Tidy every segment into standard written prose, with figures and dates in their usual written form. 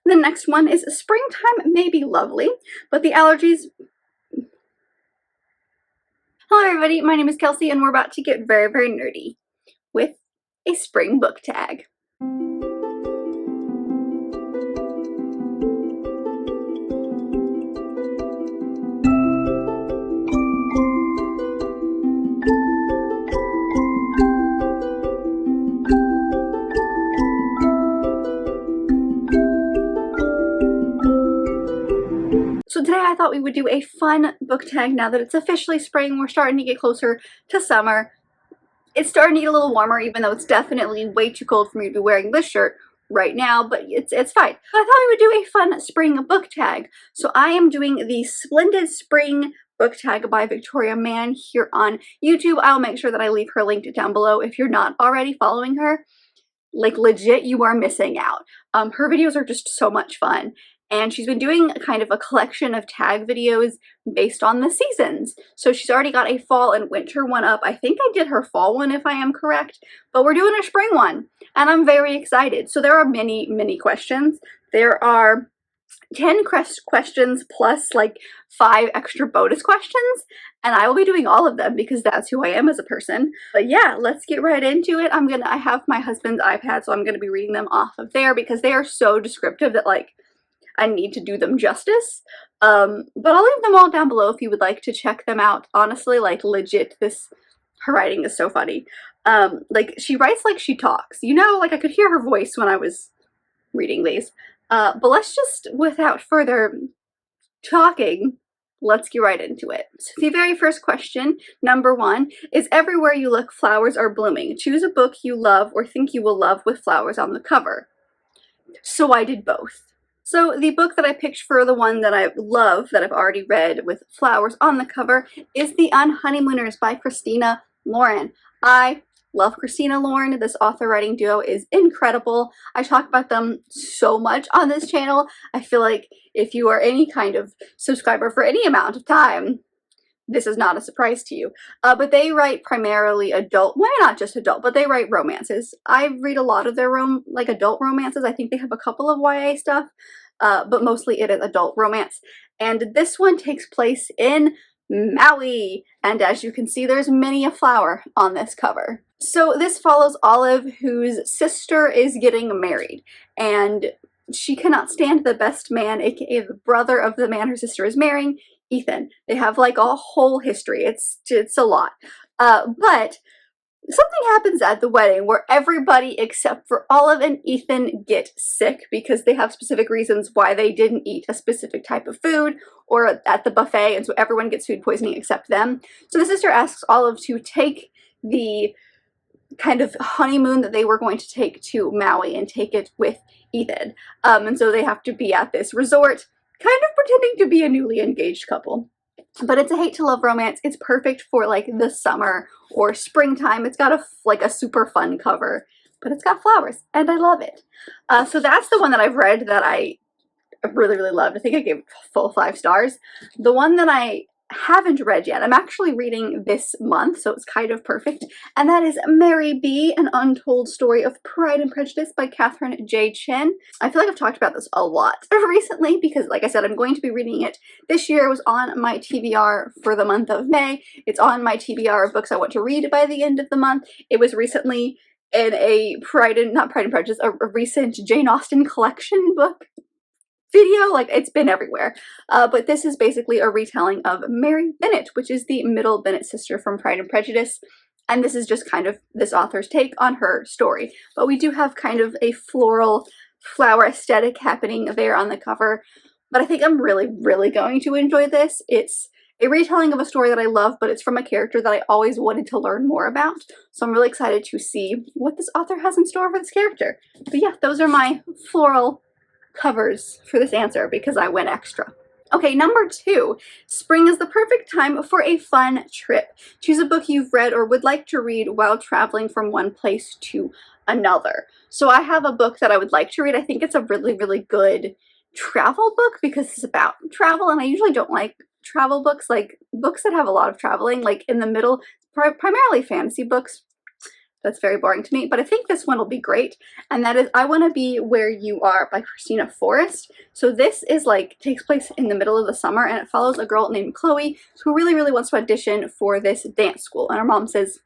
The next one is Springtime May Be Lovely, but the allergies... Hello everybody, my name is Kelsey and we're about to get very, very nerdy with a spring book tag. So today I thought we would do a fun book tag now that it's officially spring. We're starting to get closer to summer. It's starting to get a little warmer, even though it's definitely way too cold for me to be wearing this shirt right now, but it's fine. But I thought we would do a fun spring book tag. So I am doing the Splendid Spring book tag by Victoria Mann here on YouTube. I'll make sure that I leave her linked down below if you're not already following her. Like, legit, you are missing out. Her videos are just so much fun. And she's been doing kind of a collection of tag videos based on the seasons. So she's already got a fall and winter one up. I think I did her fall one if I am correct, but we're doing a spring one and I'm very excited. So there are many, many questions. There are 10 questions plus like 5 extra bonus questions, and I will be doing all of them because that's who I am as a person. But yeah, let's get right into it. I have my husband's iPad, so I'm gonna be reading them off of there because they are so descriptive that like I need to do them justice. But I'll leave them all down below if you would like to check them out. Honestly, like, legit, her writing is so funny. Like, she writes like she talks. You know, like, I could hear her voice when I was reading these. But let's just, without further talking, let's get right into it. So the very first question, number 1, is everywhere you look, flowers are blooming. Choose a book you love or think you will love with flowers on the cover. So I did both. So the book that I picked for the one that I love, that I've already read with flowers on the cover, is The Unhoneymooners by Christina Lauren. I love Christina Lauren. This author writing duo is incredible. I talk about them so much on this channel. I feel like if you are any kind of subscriber for any amount of time, this is not a surprise to you. But they write primarily adult, well, not just adult, but they write romances. I read a lot of their adult romances. I think they have a couple of YA stuff, but mostly it is adult romance. And this one takes place in Maui. And as you can see, there's many a flower on this cover. So this follows Olive, whose sister is getting married. And she cannot stand the best man, aka the brother of the man her sister is marrying, Ethan. They have like a whole history. It's a lot. But something happens at the wedding where everybody except for Olive and Ethan get sick because they have specific reasons why they didn't eat a specific type of food or at the buffet, and so everyone gets food poisoning except them. So the sister asks Olive to take the kind of honeymoon that they were going to take to Maui and take it with Ethan. And so they have to be at this resort kind of pretending to be a newly engaged couple. But it's a hate to love romance. It's perfect for like the summer or springtime. It's got a super fun cover, but it's got flowers and I love it. So that's the one that I've read that I really, really loved. I think I gave it full 5 stars. The one that I haven't read yet, I'm actually reading this month, so it's kind of perfect, and that is Mary B, An Untold Story of Pride and Prejudice by Catherine J. Chin. I feel like I've talked about this a lot recently because, like I said, I'm going to be reading it this year. It was on my TBR for the month of May. It's on my TBR of books I want to read by the end of the month. It was recently in a not Pride and Prejudice, a recent Jane Austen collection book video, like it's been everywhere. But this is basically a retelling of Mary Bennet, which is the middle Bennet sister from Pride and Prejudice. And this is just kind of this author's take on her story. But we do have kind of a floral flower aesthetic happening there on the cover. But I think I'm really, really going to enjoy this. It's a retelling of a story that I love, but it's from a character that I always wanted to learn more about. So I'm really excited to see what this author has in store for this character. But yeah, those are my floral covers for this answer because I went extra. Okay, number 2. Spring is the perfect time for a fun trip. Choose a book you've read or would like to read while traveling from one place to another. So I have a book that I would like to read. I think it's a really, really good travel book because it's about travel, and I usually don't like travel books, like books that have a lot of traveling, like in the middle, primarily fantasy books. That's very boring to me, but I think this one will be great, and that is I Want to Be Where You Are by Christina Forrest. So this is like, takes place in the middle of the summer, and it follows a girl named Chloe who really wants to audition for this dance school, and her mom says,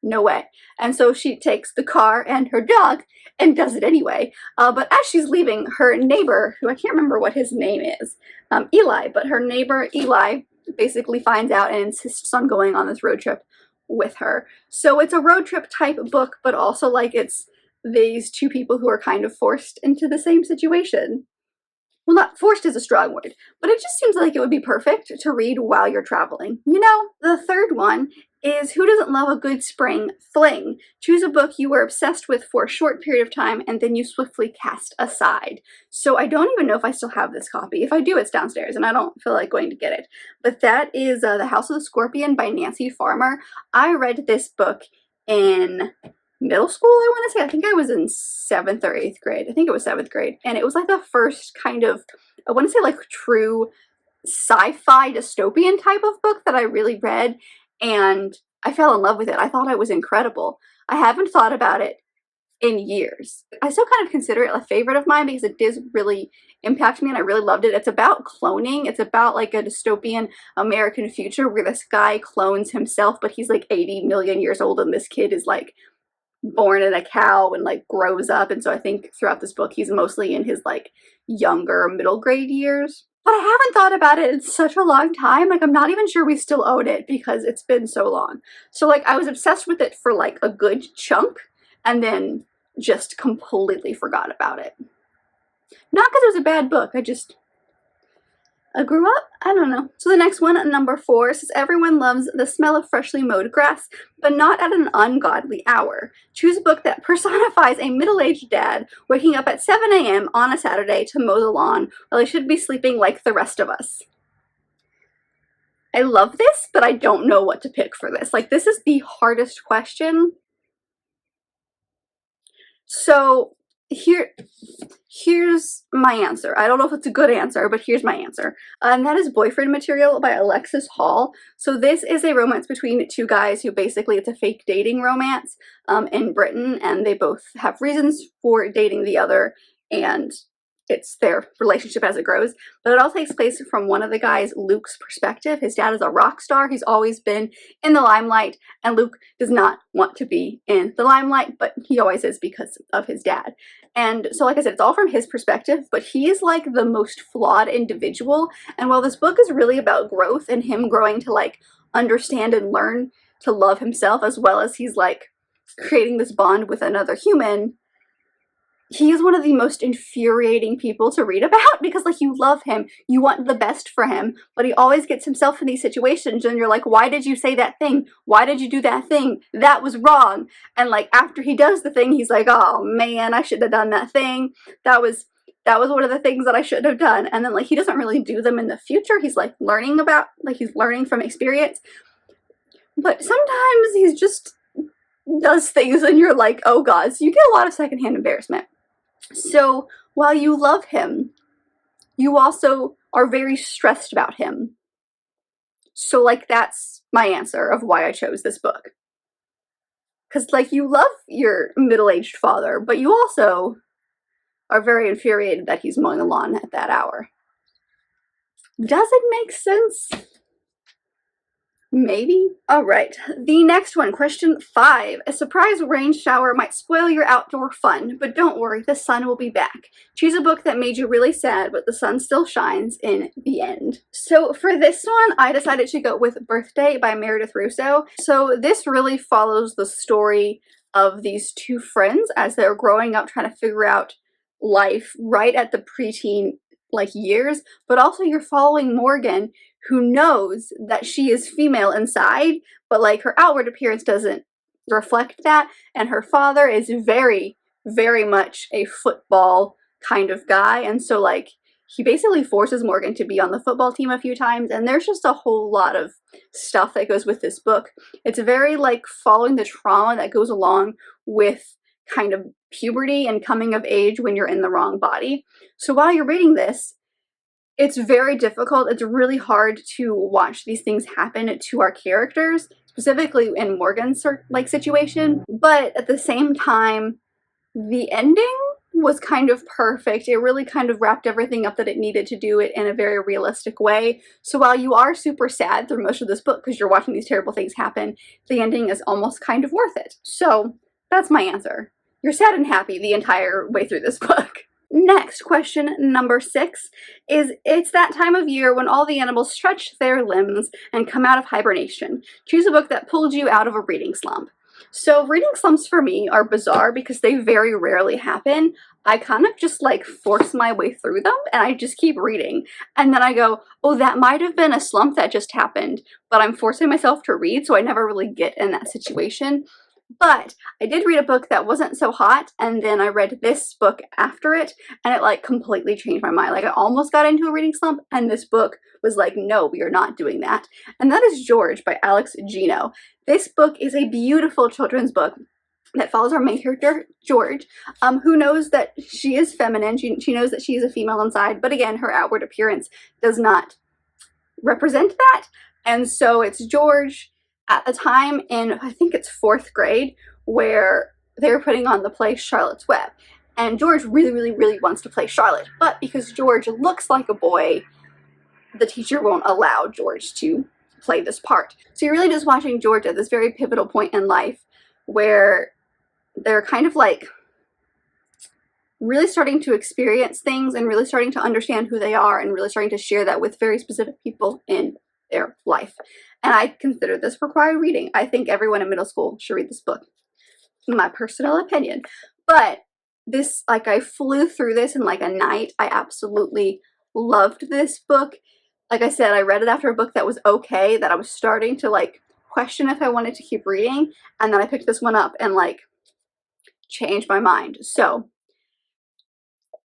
no way. And so she takes the car and her dog and does it anyway. But as she's leaving, her neighbor, who I can't remember what his name is, Eli, but her neighbor Eli basically finds out and insists on going on this road trip with her. So it's a road trip type book, but also like it's these two people who are kind of forced into the same situation. Well, not forced is a strong word, but it just seems like it would be perfect to read while you're traveling. You know, the third one is Who Doesn't Love a Good Spring Fling? Choose a book you were obsessed with for a short period of time and then you swiftly cast aside. So I don't even know if I still have this copy. If I do, it's downstairs and I don't feel like going to get it. But that is The House of the Scorpion by Nancy Farmer. I read this book in middle school, I want to say. I think I was in 7th or 8th grade. I think it was 7th grade. And it was like the first kind of, I want to say like true sci-fi dystopian type of book that I really read. And I fell in love with it. I thought it was incredible. I haven't thought about it in years. I still kind of consider it a favorite of mine because it does really impact me and I really loved it. It's about cloning. It's about like a dystopian American future where this guy clones himself, but he's like 80 million years old and this kid is like born in a cow and like grows up. And so I think throughout this book he's mostly in his like younger middle grade years. But I haven't thought about it in such a long time. Like I'm not even sure we still own it because it's been so long. So like I was obsessed with it for like a good chunk and then just completely forgot about it. Not because it was a bad book, I grew up? I don't know. So the next one, number 4, says everyone loves the smell of freshly mowed grass, but not at an ungodly hour. Choose a book that personifies a middle-aged dad waking up at 7 a.m. on a Saturday to mow the lawn while he should be sleeping like the rest of us. I love this, but I don't know what to pick for this. Like, this is the hardest question. So here's my answer. I don't know if it's a good answer, but here's my answer. And that is Boyfriend Material by Alexis Hall. So this is a romance between two guys who basically, it's a fake dating romance in Britain, and they both have reasons for dating the other, and it's their relationship as it grows. But it all takes place from one of the guys, Luke's perspective. His dad is a rock star. He's always been in the limelight, and Luke does not want to be in the limelight, but he always is because of his dad. And so like I said, it's all from his perspective, but he is like the most flawed individual. And while this book is really about growth and him growing to like understand and learn to love himself, as well as he's like creating this bond with another human, he is one of the most infuriating people to read about because like you love him, you want the best for him, but he always gets himself in these situations and you're like, why did you say that thing? Why did you do that thing? That was wrong. And like after he does the thing, he's like, oh man, I shouldn't have done that thing. That was one of the things that I shouldn't have done. And then like he doesn't really do them in the future. He's like learning he's learning from experience. But sometimes he's just does things and you're like, oh god. So you get a lot of secondhand embarrassment. So while you love him, you also are very stressed about him. So like that's my answer of why I chose this book. Because like you love your middle-aged father, but you also are very infuriated that he's mowing the lawn at that hour. Does it make sense? Maybe. All right. The next one, question 5. A surprise rain shower might spoil your outdoor fun, but don't worry, the sun will be back. Choose a book that made you really sad, but the sun still shines in the end. So for this one, I decided to go with Birthday by Meredith Russo. So this really follows the story of these two friends as they're growing up trying to figure out life right at the preteen years, but also you're following Morgan, who knows that she is female inside, but like her outward appearance doesn't reflect that, and her father is very, very much a football kind of guy, and so like he basically forces Morgan to be on the football team a few times, and there's just a whole lot of stuff that goes with this book. It's very like following the trauma that goes along with kind of puberty and coming of age when you're in the wrong body. So while you're reading this, it's very difficult. It's really hard to watch these things happen to our characters specifically in Morgan's like situation, but at the same time, the ending was kind of perfect. It really kind of wrapped everything up that it needed to do it in a very realistic way. So while you are super sad through most of this book because you're watching these terrible things happen, the ending is almost kind of worth it. So that's my answer. You're sad and happy the entire way through this book. Next, question number 6 is, it's that time of year when all the animals stretch their limbs and come out of hibernation. Choose a book that pulled you out of a reading slump. So reading slumps for me are bizarre because they very rarely happen. I kind of just like force my way through them and I just keep reading. And then I go, oh, that might have been a slump that just happened, but I'm forcing myself to read, so I never really get in that situation. But I did read a book that wasn't so hot, and then I read this book after it, and it like completely changed my mind. Like I almost got into a reading slump, and this book was like, no, we are not doing that. And that is George by Alex Gino. This book is a beautiful children's book that follows our main character, George, who knows that she is feminine. She knows that she is a female inside, but again, her outward appearance does not represent that. And so it's George at the time in, I think it's 4th grade, where they're putting on the play Charlotte's Web. And George really, really, really wants to play Charlotte, but because George looks like a boy, the teacher won't allow George to play this part. So you're really just watching George at this very pivotal point in life where they're kind of like really starting to experience things and really starting to understand who they are and really starting to share that with very specific people in their life. And I consider this required reading. I think everyone in middle school should read this book, my personal opinion. But this, like, I flew through this in like a night. I absolutely loved this book. Like I said, I read it after a book that was okay, that I was starting to like question if I wanted to keep reading, and then I picked this one up and like changed my mind. So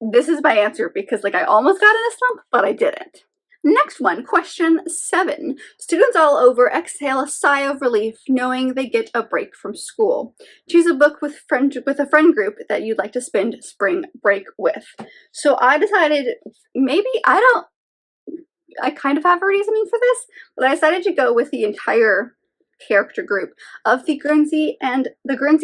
this is my answer because like I almost got in a slump, but I didn't. Next one, question 7. Students all over exhale a sigh of relief knowing they get a break from school. Choose a book with a friend group that you'd like to spend spring break with. So I decided maybe I kind of have a reasoning for this, but I decided to go with the entire character group of the Guernsey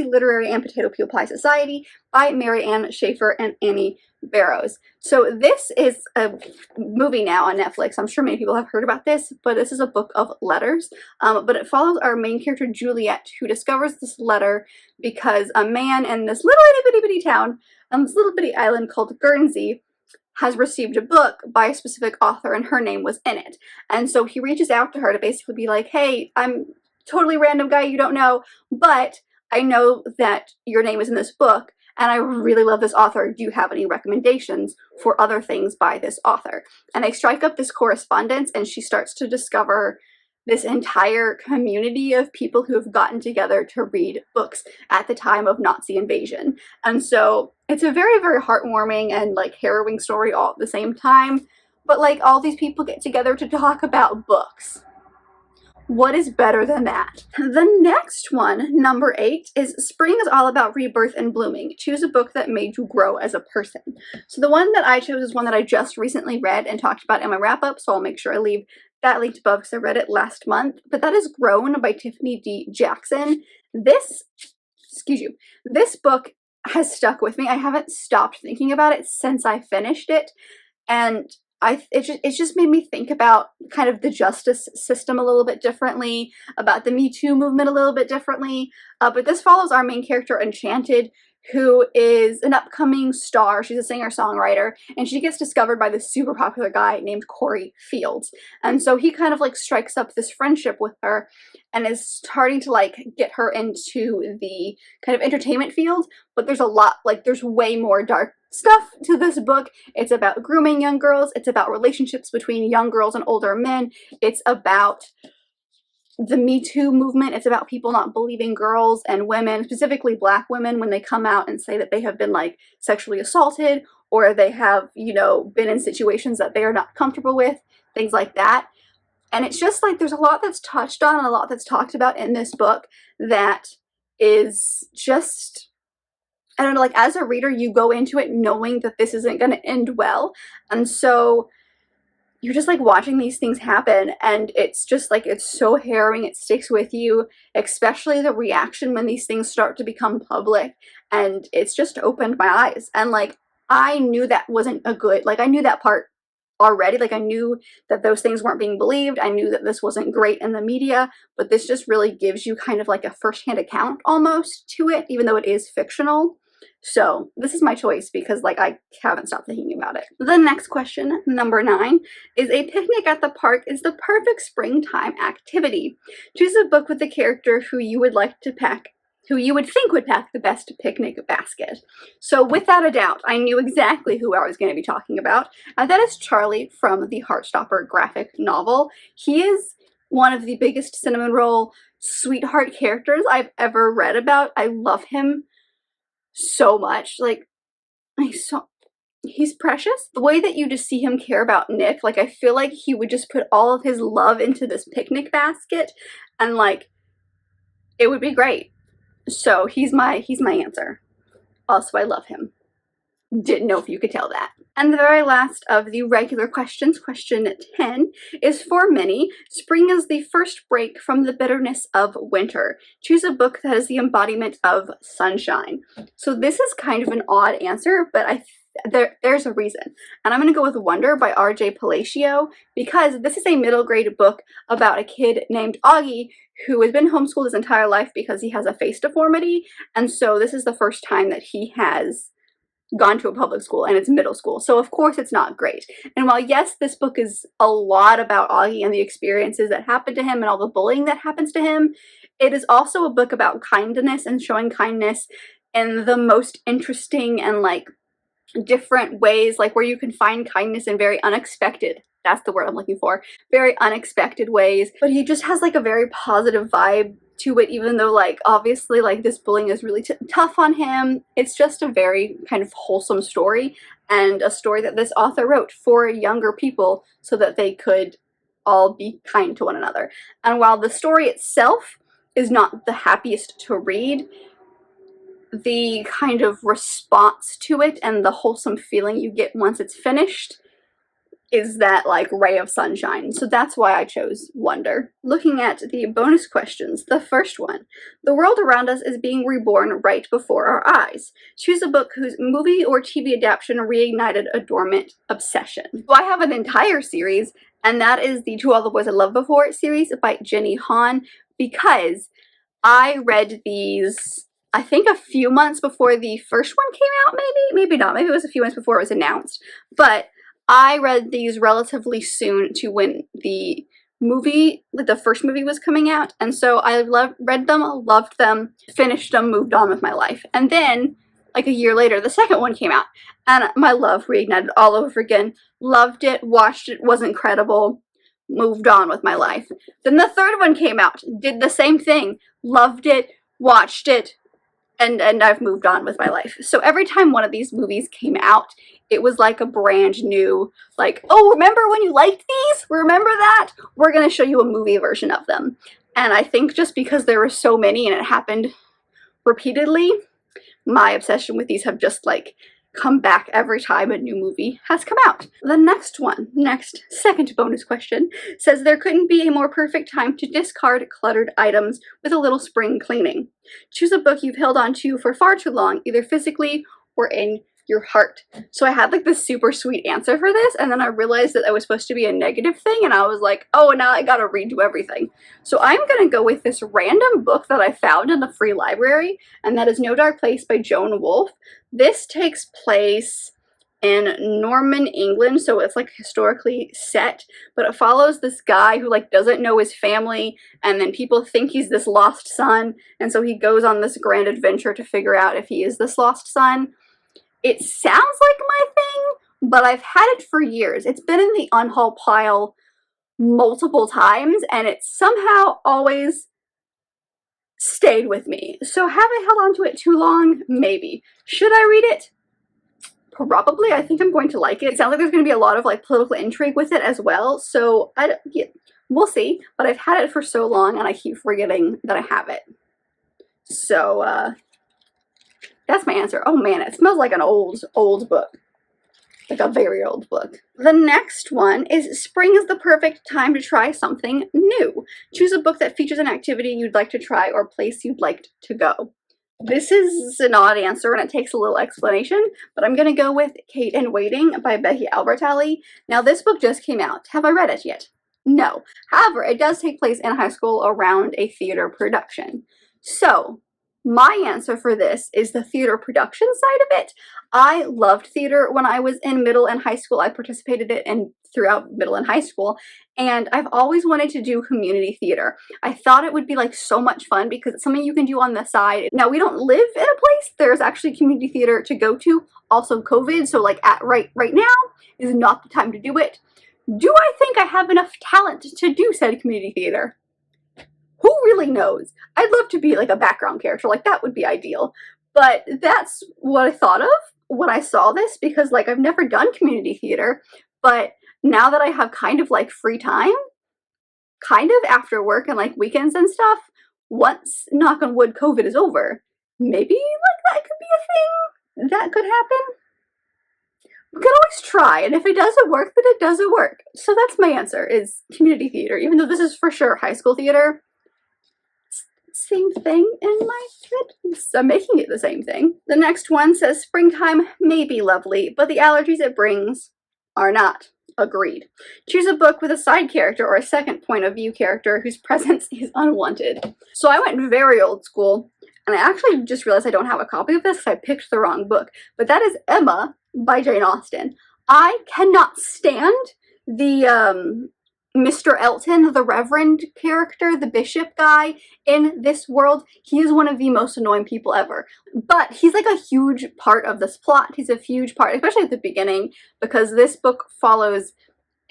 Literary and Potato Peel Pie Society by Mary Ann Schaefer and Annie Barrows. So this is a movie now on Netflix. I'm sure many people have heard about this, but this is a book of letters. But it follows our main character Juliet, who discovers this letter because a man in this little itty bitty town, this little bitty island called Guernsey, has received a book by a specific author and her name was in it. And so he reaches out to her to basically be like, hey, I'm totally random guy you don't know, but I know that your name is in this book and I really love this author. Do you have any recommendations for other things by this author? And they strike up this correspondence, and she starts to discover this entire community of people who have gotten together to read books at the time of Nazi invasion. And so it's a very, very heartwarming and like harrowing story all at the same time. But like all these people get together to talk about books. What is better than that? The next one, number 8, is Spring is all about rebirth and blooming. Choose a book that made you grow as a person. So the one that I chose is one that I just recently read and talked about in my wrap-up, so I'll make sure I leave that linked above because I read it last month. But that is Grown by Tiffany D. Jackson. This book has stuck with me. I haven't stopped thinking about it since I finished it, and it just made me think about kind of the justice system a little bit differently, about the Me Too movement a little bit differently. But this follows our main character, Enchanted, who is an upcoming star. She's a singer-songwriter, and she gets discovered by this super popular guy named Corey Fields. And so he kind of like strikes up this friendship with her and is starting to like get her into the kind of entertainment field. But there's a lot, like there's way more dark stuff to this book. It's about grooming young girls. It's about relationships between young girls and older men. It's about the Me Too movement. It's about people not believing girls and women, specifically Black women, when they come out and say that they have been like sexually assaulted or they have, you know, been in situations that they are not comfortable with, things like that. And it's just like there's a lot that's touched on and a lot that's talked about in this book that is just, I don't know, like as a reader, you go into it knowing that this isn't going to end well. And so you're just like watching these things happen, and it's just like, it's so harrowing. It sticks with you, especially the reaction when these things start to become public, and it's just opened my eyes. And like, I knew that wasn't a good, like I knew that part already. Like I knew that those things weren't being believed. I knew that this wasn't great in the media, but this just really gives you kind of like a firsthand account almost to it, even though it is fictional. So this is my choice because like I haven't stopped thinking about it. The next question, number 9, is a picnic at the park is the perfect springtime activity. Choose a book with a character who you would like to pack, who you would think would pack the best picnic basket. So without a doubt, I knew exactly who I was going to be talking about, and that is Charlie from the Heartstopper graphic novel. He is one of the biggest cinnamon roll sweetheart characters I've ever read about. I love him so much. Like, he's precious. The way that you just see him care about Nick, like I feel like he would just put all of his love into this picnic basket, and like it would be great. So he's my answer. Also, I love him. Didn't know if you could tell that. And the very last of the regular questions, question 10, is for Minnie. Spring is the first break from the bitterness of winter. Choose a book that is the embodiment of sunshine. So this is kind of an odd answer, but there's a reason. And I'm going to go with Wonder by R.J. Palacio, because this is a middle grade book about a kid named Augie who has been homeschooled his entire life because he has a face deformity. And so this is the first time that he has gone to a public school, and it's middle school, so of course it's not great. And while yes, this book is a lot about Augie and the experiences that happen to him and all the bullying that happens to him, it is also a book about kindness and showing kindness in the most interesting and like different ways, like where you can find kindness in very unexpected, that's the word I'm looking for, very unexpected ways. But he just has like a very positive vibe to it, even though like obviously like this bullying is really tough on him. It's just a very kind of wholesome story, and a story that this author wrote for younger people so that they could all be kind to one another. And while the story itself is not the happiest to read, the kind of response to it and the wholesome feeling you get once it's finished is that like ray of sunshine. So that's why I chose Wonder. Looking at the bonus questions, the first one, the world around us is being reborn right before our eyes. Choose a book whose movie or TV adaptation reignited a dormant obsession. So I have an entire series, and that is the To All the Boys I Loved Before series by Jenny Han, because I read these I think a few months before the first one came out, maybe not, maybe it was a few months before it was announced, but I read these relatively soon to when the movie, like the first movie was coming out, and so I read them, loved them, finished them, moved on with my life. And then, like a year later, the second one came out, and my love reignited all over again. Loved it, watched it, was incredible, moved on with my life. Then the third one came out, did the same thing, loved it, watched it, and I've moved on with my life. So every time one of these movies came out, it was like a brand new, like, oh, remember when you liked these? Remember that? We're going to show you a movie version of them. And I think just because there were so many and it happened repeatedly, my obsession with these have just like come back every time a new movie has come out. The next second bonus question says there couldn't be a more perfect time to discard cluttered items with a little spring cleaning. Choose a book you've held on to for far too long, either physically or in your heart. So I had like this super sweet answer for this, and then I realized that it was supposed to be a negative thing, and I was like, oh, now I gotta redo everything. So I'm gonna go with this random book that I found in the free library, and that is No Dark Place by Joan Wolfe. This takes place in Norman, England, so it's like historically set, but it follows this guy who like doesn't know his family, and then people think he's this lost son, and so he goes on this grand adventure to figure out if he is this lost son. It sounds like my thing, but I've had it for years. It's been in the unhaul pile multiple times, and it's somehow always stayed with me. So have I held on to it too long? Maybe. Should I read it? Probably. I think I'm going to like it. It sounds like there's going to be a lot of like political intrigue with it as well, so we'll see. But I've had it for so long, and I keep forgetting that I have it. So, that's my answer. Oh man, it smells like an old book. like a very old book. The next one is Spring is the perfect time to try something new. Choose a book that features an activity you'd like to try or place you'd like to go. This is an odd answer and it takes a little explanation, but I'm going to go with Kate in Waiting by Becky Albertalli. Now this book just came out. Have I read it yet? No. However, it does take place in high school around a theater production. So, my answer for this is the theater production side of it. I loved theater when I was in middle and high school. I participated in throughout middle and high school, and I've always wanted to do community theater. I thought it would be like so much fun because it's something you can do on the side. Now, we don't live in a place there's actually community theater to go to. Also COVID, so like right now is not the time to do it. Do I think I have enough talent to do said community theater? Who really knows? I'd love to be like a background character, like that would be ideal. But that's what I thought of when I saw this, because like I've never done community theater, but now that I have kind of like free time, kind of after work and like weekends and stuff, once, knock on wood, COVID is over, maybe like that could be a thing that could happen. We could always try, and if it doesn't work, then it doesn't work. So that's my answer, is community theater, even though this is for sure high school theater. Same thing in my head. I'm making it the same thing. The next one says springtime may be lovely, but the allergies it brings are not. Agreed. Choose a book with a side character or a second point of view character whose presence is unwanted. So I went very old school, and I actually just realized I don't have a copy of this because I picked the wrong book. But that is Emma by Jane Austen. I cannot stand the Mr. Elton, the Reverend character, the bishop guy in this world. He is one of the most annoying people ever. But he's like a huge part of this plot. He's a huge part, especially at the beginning, because this book follows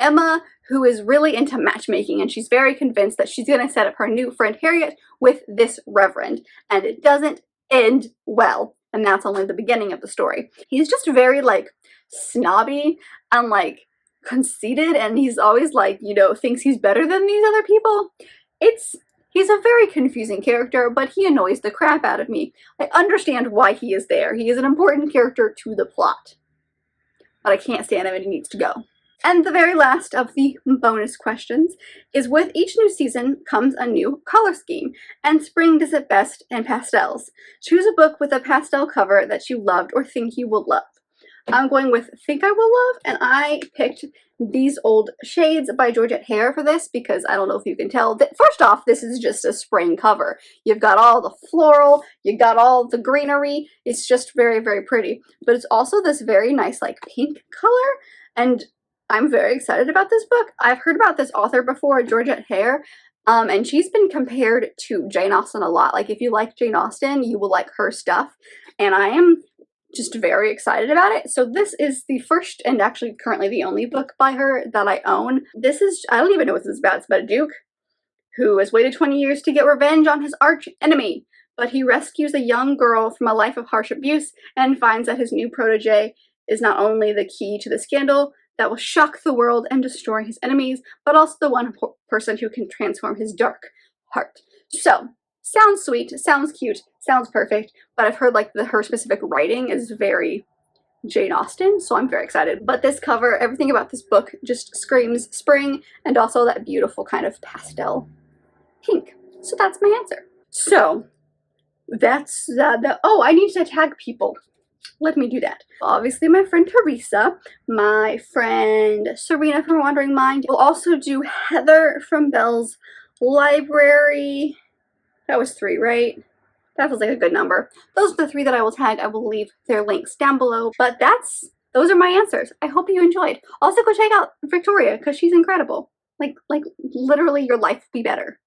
Emma, who is really into matchmaking, and she's very convinced that she's going to set up her new friend Harriet with this Reverend. And it doesn't end well. And that's only the beginning of the story. He's just very like snobby and like conceited, and he's always like, you know, thinks he's better than these other people. He's a very confusing character, but he annoys the crap out of me. I understand why he is there. He is an important character to the plot, but I can't stand him and he needs to go. And the very last of the bonus questions is, with each new season comes a new color scheme, and spring does it best in pastels. Choose a book with a pastel cover that you loved or think you will love. I'm going with Think I Will Love, and I picked These Old Shades by Georgette Hare for this because I don't know if you can tell. First off, this is just a spring cover. You've got all the floral, you got all the greenery. It's just very, very pretty. But it's also this very nice like pink color, and I'm very excited about this book. I've heard about this author before, Georgette Hare, and she's been compared to Jane Austen a lot. Like if you like Jane Austen, you will like her stuff, and I am just very excited about it. So this is the first and actually currently the only book by her that I own. This is, I don't even know what this is about. It's about a duke who has waited 20 years to get revenge on his arch enemy, but he rescues a young girl from a life of harsh abuse and finds that his new protege is not only the key to the scandal that will shock the world and destroy his enemies, but also the one person who can transform his dark heart. So, sounds sweet, sounds cute, sounds perfect, but I've heard like her specific writing is very Jane Austen, so I'm very excited. But this cover, everything about this book just screams spring, and also that beautiful kind of pastel pink. So that's my answer. So that's oh, I need to tag people. Let me do that. Obviously my friend Teresa, my friend Serena from Wandering Mind. We'll also do Heather from Belle's Library. That was 3, right? That feels like a good number. Those are the 3 that I will tag. I will leave their links down below. But those are my answers. I hope you enjoyed. Also go check out Victoria because she's incredible. Like literally your life will be better.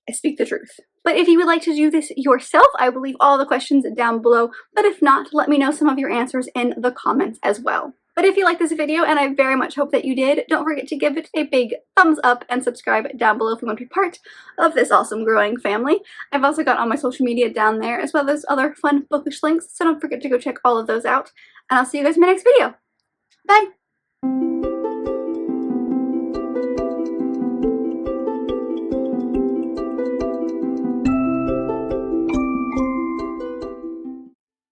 I speak the truth. But if you would like to do this yourself, I will leave all the questions down below. But if not, let me know some of your answers in the comments as well. But if you like this video, and I very much hope that you did, don't forget to give it a big thumbs up and subscribe down below if you want to be part of this awesome growing family. I've also got all my social media down there, as well as other fun bookish links, so don't forget to go check all of those out. And I'll see you guys in my next video. Bye!